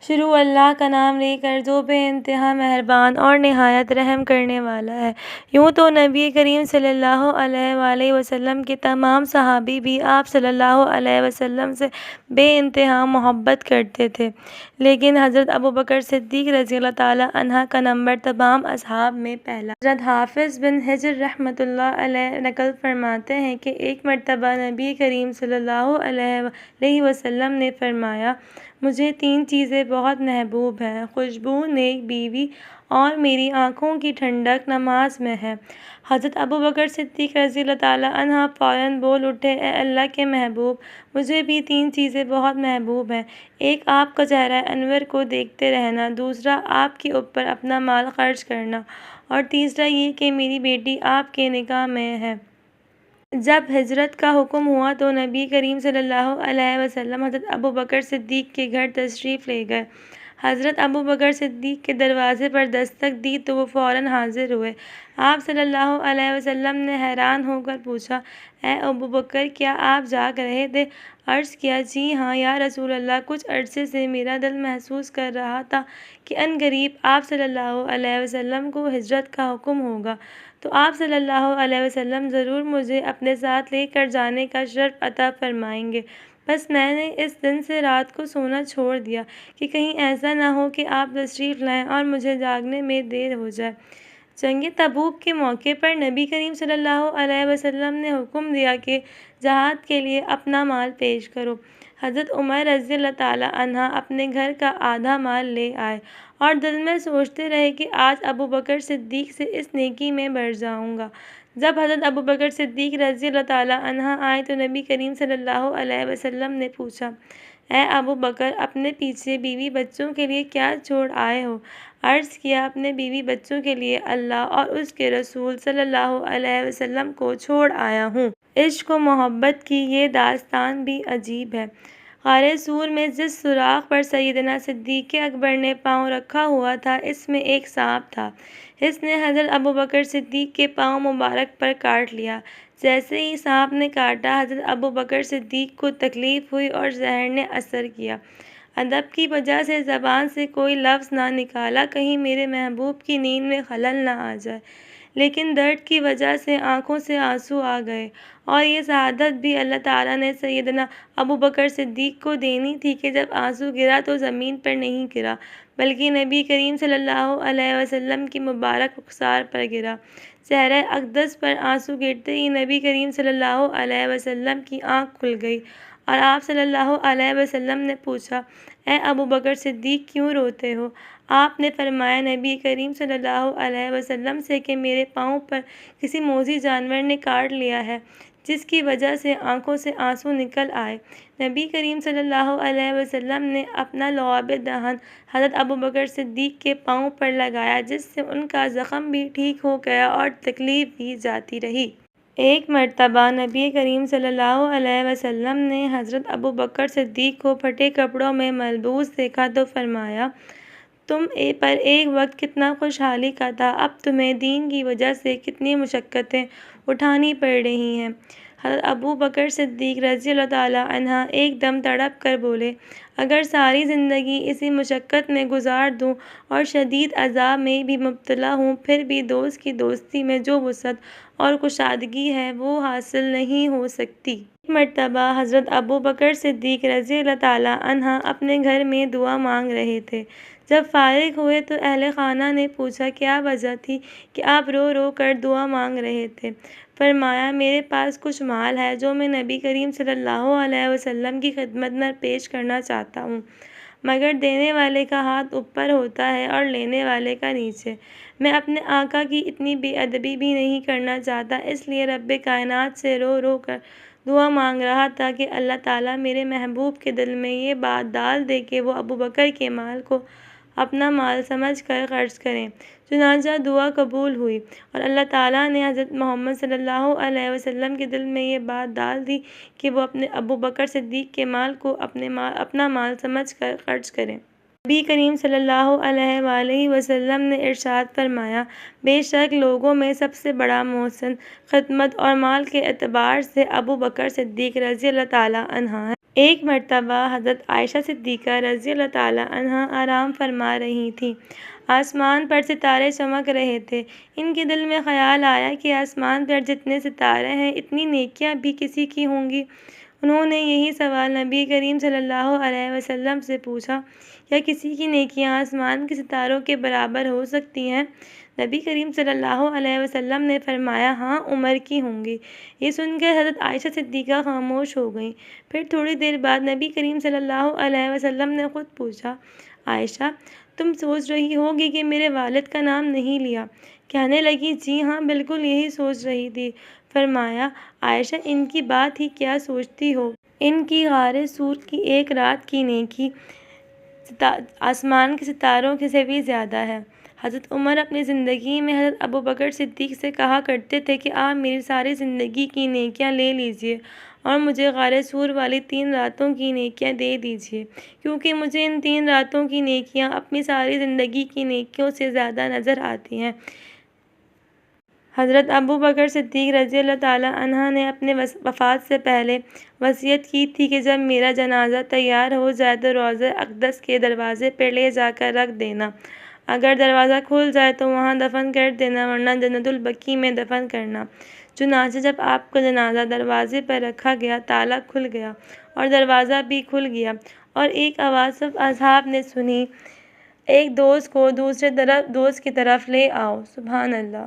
شروع اللہ کا نام لے کر جو بے انتہا مہربان اور نہایت رحم کرنے والا ہے۔ یوں تو نبی کریم صلی اللہ علیہ وآلہ وسلم کے تمام صحابی بھی آپ صلی اللہ علیہ وسلم سے بے انتہا محبت کرتے تھے، لیکن حضرت ابوبکر صدیق رضی اللہ تعالیٰ عنہ کا نمبر تمام اصحاب میں پہلا۔ حضرت حافظ بن حجر رحمۃ اللہ علیہ نقل فرماتے ہیں کہ ایک مرتبہ نبی کریم صلی اللہ علیہ وسلم نے فرمایا، مجھے 3 چیزیں بہت محبوب ہیں، خوشبو، نیک بیوی اور میری آنکھوں کی ٹھنڈک نماز میں ہے۔ حضرت ابوبکر صدیق رضی اللہ تعالیٰ عنہ فوراً بول اٹھے، اے اللہ کے محبوب، مجھے بھی 3 چیزیں بہت محبوب ہیں، ایک آپ کا چہرہ انور کو دیکھتے رہنا، دوسرا آپ کے اوپر اپنا مال خرچ کرنا، اور تیسرا یہ کہ میری بیٹی آپ کے نکاح میں ہے۔ جب ہجرت کا حکم ہوا تو نبی کریم صلی اللہ علیہ وسلم حضرت ابوبکر صدیق کے گھر تشریف لے گئے۔ حضرت ابوبکر صدیق کے دروازے پر دستک دی تو وہ فوراً حاضر ہوئے۔ آپ صلی اللہ علیہ وسلم نے حیران ہو کر پوچھا، اے ابوبکر، کیا آپ جاگ رہے تھے؟ عرض کیا، جی ہاں یا رسول اللہ، کچھ عرصے سے میرا دل محسوس کر رہا تھا کہ عنقریب آپ صلی اللہ علیہ وسلم کو ہجرت کا حکم ہوگا، تو آپ صلی اللہ علیہ وسلم ضرور مجھے اپنے ساتھ لے کر جانے کا شرف عطا فرمائیں گے۔ بس میں نے اس دن سے رات کو سونا چھوڑ دیا کہ کہیں ایسا نہ ہو کہ آپ تشریف لائیں اور مجھے جاگنے میں دیر ہو جائے۔ جنگ تبوک کے موقع پر نبی کریم صلی اللہ علیہ وسلم نے حکم دیا کہ جہاد کے لیے اپنا مال پیش کرو۔ حضرت عمر رضی اللہ تعالیٰ عنہ اپنے گھر کا آدھا مال لے آئے اور دل میں سوچتے رہے کہ آج ابوبکر صدیق سے اس نیکی میں بڑھ جاؤں گا۔ جب حضرت ابوبکر صدیق رضی اللہ تعالیٰ عنہ آئے تو نبی کریم صلی اللہ علیہ وسلم نے پوچھا، اے ابوبکر، اپنے پیچھے بیوی بچوں کے لیے کیا چھوڑ آئے ہو؟ عرض کیا، اپنے بیوی بچوں کے لیے اللہ اور اس کے رسول صلی اللہ علیہ وسلم کو چھوڑ آیا ہوں۔ عشق و محبت کی یہ داستان بھی عجیب ہے۔ غار سور میں جس سوراخ پر سیدنا صدیق اکبر نے پاؤں رکھا ہوا تھا، اس میں ایک سانپ تھا۔ اس نے حضرت ابوبکر صدیق کے پاؤں مبارک پر کاٹ لیا۔ جیسے ہی سانپ نے کاٹا، حضرت ابوبکر صدیق کو تکلیف ہوئی اور زہر نے اثر کیا۔ ادب کی وجہ سے زبان سے کوئی لفظ نہ نکالا، کہیں میرے محبوب کی نیند میں خلل نہ آ جائے، لیکن درد کی وجہ سے آنکھوں سے آنسو آ گئے، اور یہ شہادت بھی اللہ تعالیٰ نے سیدنا ابوبکر صدیق کو دینی تھی کہ جب آنسو گرا تو زمین پر نہیں گرا بلکہ نبی کریم صلی اللہ علیہ وسلم کی مبارک رخسار پر گرا۔ صحرائے اقدس پر آنسو گرتے ہی نبی کریم صلی اللہ علیہ وسلم کی آنکھ کھل گئی اور آپ صلی اللہ علیہ وسلم نے پوچھا، اے ابوبکر صدیق، کیوں روتے ہو؟ آپ نے فرمایا نبی کریم صلی اللہ علیہ وسلم سے کہ میرے پاؤں پر کسی موذی جانور نے کاٹ لیا ہے، جس کی وجہ سے آنکھوں سے آنسو نکل آئے۔ نبی کریم صلی اللہ علیہ وسلم نے اپنا لعاب دہن حضرت ابوبکر صدیق کے پاؤں پر لگایا، جس سے ان کا زخم بھی ٹھیک ہو گیا اور تکلیف بھی جاتی رہی۔ ایک مرتبہ نبی کریم صلی اللہ علیہ وسلم نے حضرت ابوبکر صدیق کو پھٹے کپڑوں میں ملبوس دیکھا تو فرمایا، تم پر ایک وقت کتنا خوشحالی کا تھا، اب تمہیں دین کی وجہ سے کتنی مشقتیں اٹھانی پڑ رہی ہیں۔ حضرت ابوبکر صدیق رضی اللہ تعالیٰ عنہ ایک دم تڑپ کر بولے، اگر ساری زندگی اسی مشقت میں گزار دوں اور شدید عذاب میں بھی مبتلا ہوں، پھر بھی دوست کی دوستی میں جو وسعت اور کشادگی ہے وہ حاصل نہیں ہو سکتی۔ ایک مرتبہ حضرت ابوبکر صدیق رضی اللہ تعالیٰ عنہ اپنے گھر میں دعا مانگ رہے تھے۔ جب فارغ ہوئے تو اہل خانہ نے پوچھا، کیا وجہ تھی کہ آپ رو رو کر دعا مانگ رہے تھے؟ فرمایا، میرے پاس کچھ مال ہے جو میں نبی کریم صلی اللہ علیہ وسلم کی خدمت میں پیش کرنا چاہتا ہوں، مگر دینے والے کا ہاتھ اوپر ہوتا ہے اور لینے والے کا نیچے۔ میں اپنے آقا کی اتنی بے ادبی بھی نہیں کرنا چاہتا، اس لیے رب کائنات سے رو رو کر دعا مانگ رہا تھا کہ اللہ تعالیٰ میرے محبوب کے دل میں یہ بات ڈال دے کہ وہ ابوبکر کے مال کو اپنا مال سمجھ کر خرچ کریں۔ چنانچہ دعا قبول ہوئی اور اللہ تعالیٰ نے حضرت محمد صلی اللہ علیہ وسلم کے دل میں یہ بات ڈال دی کہ وہ اپنے ابوبکر صدیق کے مال کو اپنا مال سمجھ کر خرچ کریں۔ نبی کریم صلی اللہ علیہ وآلہ وسلم نے ارشاد فرمایا، بے شک لوگوں میں سب سے بڑا محسن خدمت اور مال کے اعتبار سے ابوبکر صدیق رضی اللہ تعالیٰ عنہ ہے۔ ایک مرتبہ حضرت عائشہ صدیقہ رضی اللہ تعالیٰ عنہا آرام فرما رہی تھیں۔ آسمان پر ستارے چمک رہے تھے۔ ان کے دل میں خیال آیا کہ آسمان پر جتنے ستارے ہیں اتنی نیکیاں بھی کسی کی ہوں گی۔ انہوں نے یہی سوال نبی کریم صلی اللہ علیہ وسلم سے پوچھا، کیا کسی کی نیکیاں آسمان کے ستاروں کے برابر ہو سکتی ہیں؟ نبی کریم صلی اللہ علیہ وسلم نے فرمایا، ہاں، عمر کی ہوں گی۔ یہ سن کر حضرت عائشہ صدیقہ خاموش ہو گئیں۔ پھر تھوڑی دیر بعد نبی کریم صلی اللہ علیہ وسلم نے خود پوچھا، عائشہ، تم سوچ رہی ہوگی کہ میرے والد کا نام نہیں لیا؟ کہنے لگی، جی ہاں، بالکل یہی سوچ رہی تھی۔ فرمایا، عائشہ، ان کی بات ہی کیا سوچتی ہو؟ ان کی غار سور کی ایک رات کی نیکی آسمان کے ستاروں سے بھی زیادہ ہے۔ حضرت عمر اپنی زندگی میں حضرت ابوبکر صدیق سے کہا کرتے تھے کہ آپ میری ساری زندگی کی نیکیاں لے لیجئے اور مجھے غار سور والی 3 راتوں کی نیکیاں دے دیجئے، کیونکہ مجھے ان 3 راتوں کی نیکیاں اپنی ساری زندگی کی نیکیوں سے زیادہ نظر آتی ہیں۔ حضرت ابوبکر صدیق رضی اللہ تعالیٰ عنہ نے اپنے وفات سے پہلے وصیت کی تھی کہ جب میرا جنازہ تیار ہو جائے تو روضہ اقدس کے دروازے پر لے جا کر رکھ دینا۔ اگر دروازہ کھل جائے تو وہاں دفن کر دینا، ورنہ جنت البقیع میں دفن کرنا۔ چنانچہ جب آپ کا جنازہ دروازے پر رکھا گیا، تالا کھل گیا اور دروازہ بھی کھل گیا، اور ایک آواز سب اصحاب نے سنی، ایک دوست کو دوسرے دوست کی طرف لے آؤ۔ سبحان اللہ۔